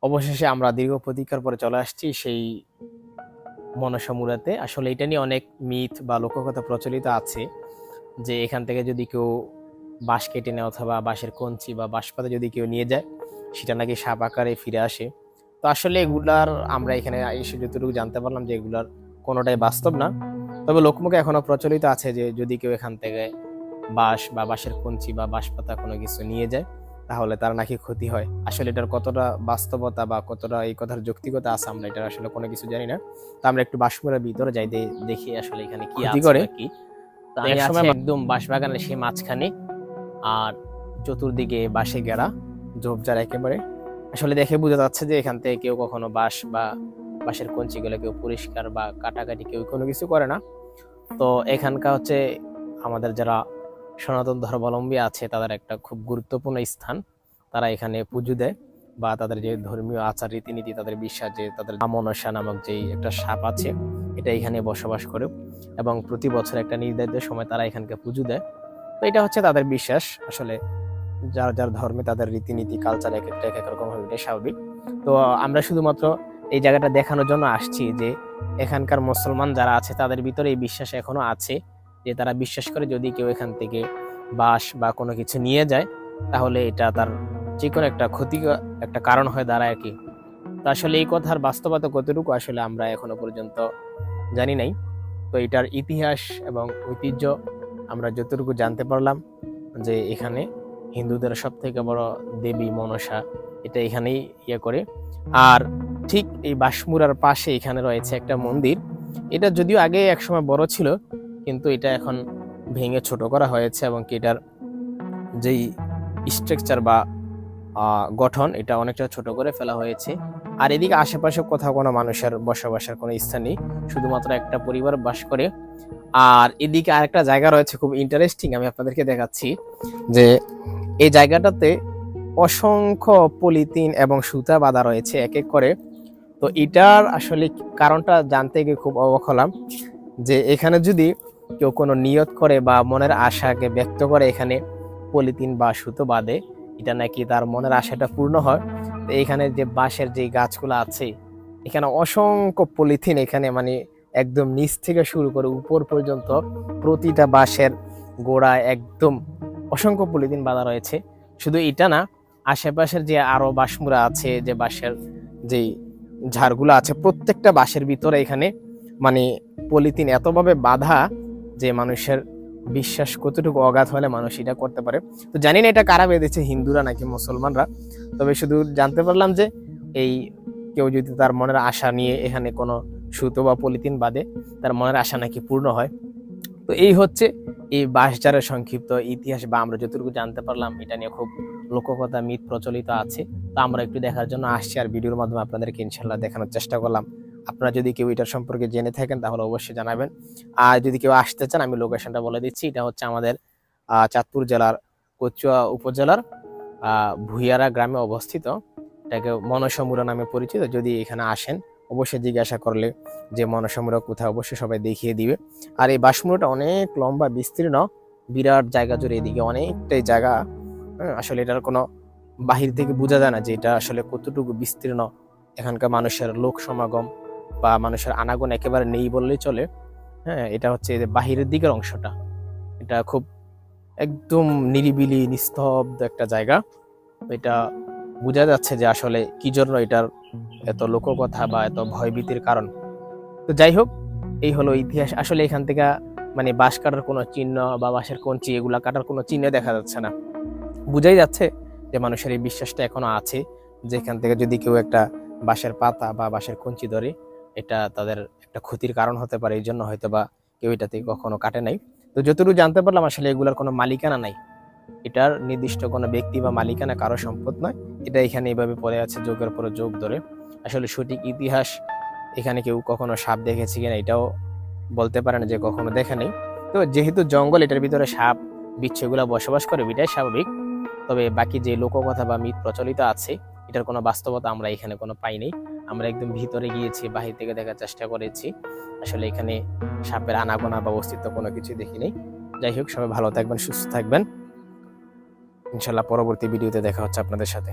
অবশেষে আমরা দীর্ঘ প্রতীক্ষার পরে চলে আসছি সেই মনসা মুরাতে। আসলে এটা নিয়ে অনেক মিথ বা লোককথা প্রচলিত আছে যে এখান থেকে যদি কেউ বাঁশ কেটে নেয় অথবা বাঁশের কঞ্চি বা বাঁশপাতা যদি কেউ নিয়ে যায় সেটা নাকি সাপ আকারে ফিরে আসে। তো আসলে এগুলার আমরা এখানে এসে যতটুকু জানতে পারলাম যে এগুলার কোনোটাই বাস্তব না। তবে লোকমুখে এখনো প্রচলিত আছে যে যদি কেউ এখান থেকে বাঁশ বা বাঁশের কঞ্চি বা বাঁশপাতা কোনো কিছু নিয়ে যায় তাহলে তার নাকি ক্ষতি হয়। আসলে এটার কতটা বাস্তবতা বা কতটা এই কথার যৌক্তিকতা আছে আমরা এটা আসলে কোনো কিছু জানি না। তো আমরা একটু বাঁশমুড়ার ভিতরে যাই, দেখি আসলে এখানে কি ক্ষতি করে কি। তো একসময় একদম বাঁশবাগানের সেই মাঝখানে, আর চতুর্দিকে বাঁশে ঘেরা ঝোপঝাড় একেবারে। আসলে দেখে বোঝা যাচ্ছে যে এখান থেকে কেউ কখনো বাঁশ বা বাঁশের কঞ্চি গুলো কেউ পরিষ্কার বা কাটাকাটি কেউ কোনো কিছু করে না। তো এখানকার হচ্ছে আমাদের যারা সনাতন ধর্মাবলম্বী আছে তাদের একটা খুব গুরুত্বপূর্ণ স্থান। তারা এখানে পুজো দেয় বা তাদের যে ধর্মীয় আচার রীতিনীতি, তাদের বিশ্বাস যে তাদের মনসা নামক যে একটা সাপ আছে এটা এখানে বসবাস করে এবং প্রতি বছর একটা নির্ধারিত সময় তারা এখানকে পুজো দেয়। তো এটা হচ্ছে তাদের বিশ্বাস। আসলে যার যার ধর্মে তাদের রীতিনীতি কালচার এক একটা এক এক রকম হবে, এটা স্বাভাবিক। তো আমরা শুধুমাত্র এই জায়গাটা দেখানোর জন্য আসছি যে এখানকার মুসলমান যারা আছে তাদের ভিতরে এই বিশ্বাস এখনো আছে যে তারা বিশ্বাস করে যদি কেউ এখান থেকে বাঁশ বা কোনো কিছু নিয়ে যায় তাহলে এটা তার যে কোনো একটা ক্ষতি একটা কারণ হয়ে দাঁড়ায় আর কি। তো আসলে এই কথার বাস্তবতা কতটুকু আসলে আমরা এখনো পর্যন্ত জানি নাই। তো এটার ইতিহাস এবং ঐতিহ্য আমরা যতটুকু জানতে পারলাম যে এখানে হিন্দুদের সব থেকে বড় দেবী মনসা এটা এখানেই করে। আর ঠিক এই বাঁশমুড়ার পাশে এখানে রয়েছে একটা মন্দির। এটা যদিও আগে একসময় বড় ছিল কিন্তু এটা এখন ভেঙে ছোট করা হয়েছে এবং এটার যেই স্ট্রাকচার বা গঠন এটা অনেকটা ছোট করে ফেলা হয়েছে। আর এদিকে আশেপাশে কোথাও কোনো মানুষের বসবাসের কোনো স্থান নেই, শুধুমাত্র একটা পরিবার বাস করে। আর এদিকে আরেকটা জায়গা রয়েছে খুব ইন্টারেস্টিং, আমি আপনাদেরকে দেখাচ্ছি যে এই জায়গাটাতে অসংখ্য পলিথিন এবং সুতা বাঁধা রয়েছে এক এক করে। তো এটার আসলে কারণটা জানতে গিয়ে খুব অবাক হলাম যে এখানে যদি কেউ কোনো নিয়ত করে বা মনের আশাকে ব্যক্ত করে এখানে পলিথিন বা সুতো বাঁধে এটা নাকি তার মনের আশাটা পূর্ণ হয়। তো এখানে যে বাঁশের যে গাছগুলো আছে এখানে অসংখ্য পলিথিন, এখানে মানে একদম নিচ থেকে শুরু করে উপর পর্যন্ত প্রতিটা বাঁশের গোড়ায় একদম অসংখ্য পলিথিন বাঁধা রয়েছে। শুধু এটা না, আশেপাশের যে আরো বাঁশমুড়া আছে, যে বাঁশের যে ঝাড়গুলো আছে প্রত্যেকটা বাঁশের ভিতরে এখানে মানে পলিথিন এতভাবে বাঁধা যে মানুষের বিশ্বাস কতটুকু অগাধ হলে মানুষ এটা করতে পারে। তো জানি না এটা কারা বেঁধেছে, হিন্দুরা নাকি মুসলমানরা। তবে শুধু জানতে পারলাম যে এই কেউ যদি তার মনের আশা নিয়ে এখানে কোনো সুতো বা পলিথিন বাঁধে তার মনের আশা নাকি পূর্ণ হয়। তো এই হচ্ছে এই বাঁশঝাড়ের সংক্ষিপ্ত ইতিহাস বা আমরা যতটুকু জানতে পারলাম এটা নিয়ে খুব লোককথা মিথ প্রচলিত আছে। তো আমরা একটু দেখার জন্য আসছি আর ভিডিওর মাধ্যমে আপনাদেরকে ইনশাল্লাহ দেখানোর চেষ্টা করলাম। আপনারা যদি কেউ এটার সম্পর্কে জেনে থাকেন তাহলে অবশ্যই জানাবেন। আর যদি কেউ আসতে চান আমি লোকেশনটা বলে দিচ্ছি। এটা হচ্ছে আমাদের চাঁদপুর জেলার কচুয়া উপজেলার ভুইয়ারা গ্রামে অবস্থিত। এটাকে মনসা মুড়া নামে পরিচিত। যদি এখানে আসেন অবশ্যই জিজ্ঞাসা করলে যে মনসা মুড়া কোথায় অবশ্যই সবাই দেখিয়ে দিবে। আর এই বাঁশমুড়াটা অনেক লম্বা বিস্তীর্ণ, বিরাট জায়গা জুড়ে, এদিকে অনেকটাই জায়গা। আসলে এটার কোনো বাহির থেকে বোঝা যায় না যে এটা আসলে কতটুকু বিস্তীর্ণ। এখানকার মানুষের লোক সমাগম বা মানুষের আনাগোনা একেবারে নেই বললেই চলে। হ্যাঁ, এটা হচ্ছে যে বাহিরের দিকের অংশটা, এটা খুব একদম নিরিবিলি নিস্তব্ধ একটা জায়গা। এটা বোঝা যাচ্ছে যে আসলে কি জন্য এটার এত লোককথা বা এত ভয়ভীতির কারণ। তো যাই হোক, এই হলো ইতিহাস। আসলে এখান থেকে মানে বাঁশ কাটার কোনো চিহ্ন বা বাঁশের কঞ্চি এগুলা কাটার কোনো চিহ্ন দেখা যাচ্ছে না। বুঝাই যাচ্ছে যে মানুষের এই বিশ্বাসটা এখনো আছে যেখান থেকে যদি কেউ একটা বাঁশের পাতা বা বাঁশের কঞ্চি ধরে এটা তাদের একটা ক্ষতির কারণ হতে পারে, এই জন্য হয়তো বা কেউ এটাতে কখনো কাটে নাই। তো যতটুকু জানতে পারলাম আসলে এগুলার কোনো মালিকানা নাই, এটার নির্দিষ্ট কোনো ব্যক্তি বা মালিকানা কারো সম্পদ নয়। এটা এখানে এইভাবে পড়ে আছে যুগের পর যুগ ধরে। আসলে সঠিক ইতিহাস এখানে কেউ কখনো সাপ দেখেছে কিনা এটাও বলতে পারে না যে কখনো দেখে নেই। তো যেহেতু জঙ্গল, এটার ভিতরে সাপ বিচ্ছু এগুলা বসবাস করে এটাই স্বাভাবিক। তবে বাকি যে লোককথা বা মিথ প্রচলিত আছে এটার কোনো বাস্তবতা আমরা এখানে কোনো পাইনি। আমরা একদম ভিতরে গিয়েছি, বাহির থেকে দেখার চেষ্টা করেছি, আসলে এখানে সাপের আনাগোনা বা অস্তিত্ব কোনো কিছু দেখিনি। যাই হোক, সবাই ভালো থাকবেন, সুস্থ থাকবেন। ইনশাল্লাহ পরবর্তী ভিডিওতে দেখা হচ্ছে আপনাদের সাথে।